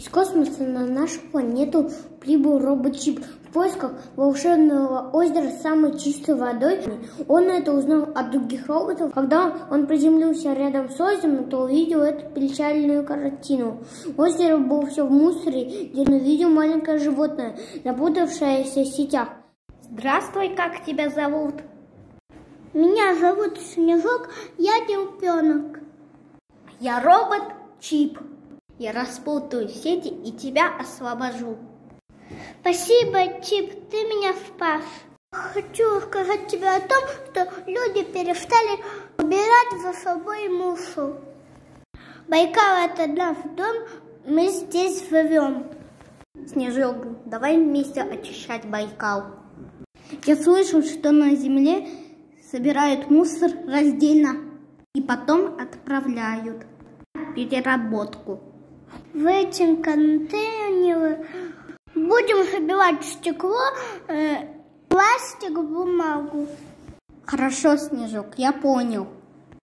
Из космоса на нашу планету прибыл робот-чип в поисках волшебного озера с самой чистой водой. Он это узнал от других роботов. Когда он приземлился рядом с озером, то увидел эту печальную картину. Озеро было все в мусоре, где он увидел маленькое животное, запутавшееся в сетях. Здравствуй, как тебя зовут? Меня зовут Снежок, я Делпенок. Я робот-чип. Я распутаю сети и тебя освобожу. Спасибо, Чип, ты меня спас. Хочу сказать тебе о том, что люди перестали убирать за собой мусор. Байкал — это наш дом, мы здесь живем. Снежок, давай вместе очищать Байкал. Я слышал, что на Земле собирают мусор раздельно и потом отправляют в переработку. В эти контейнеры будем собирать стекло, пластик, бумагу. Хорошо, Снежок, я понял.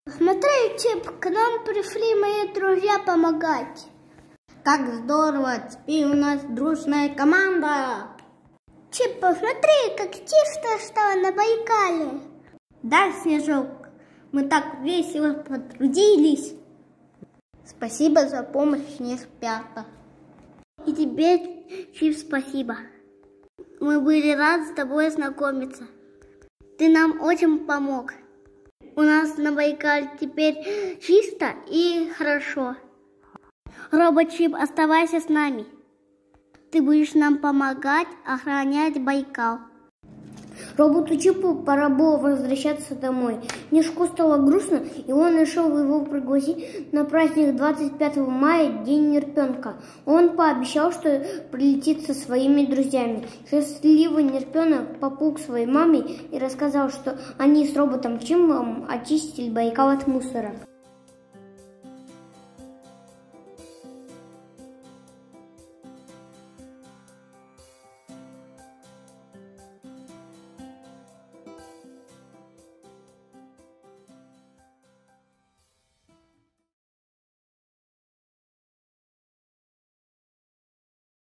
Смотри, Чип, к нам пришли мои друзья помогать. Как здорово, теперь у нас дружная команда. Чип, посмотри, как чисто стало на Байкале. Да, Снежок, мы так весело потрудились. Спасибо за помощь, не спята. И тебе, Чип, спасибо. Мы были рады с тобой знакомиться. Ты нам очень помог. У нас на Байкале теперь чисто и хорошо. Робот-чип, оставайся с нами. Ты будешь нам помогать охранять Байкал. Роботу-чипу пора было возвращаться домой. Снежку стало грустно, и он решил его пригласить на праздник 25 мая, День Нерпенка. Он пообещал, что прилетит со своими друзьями. Счастливый Нерпенок поплыл к своей маме и рассказал, что они с роботом Чипом очистили Байкал от мусора.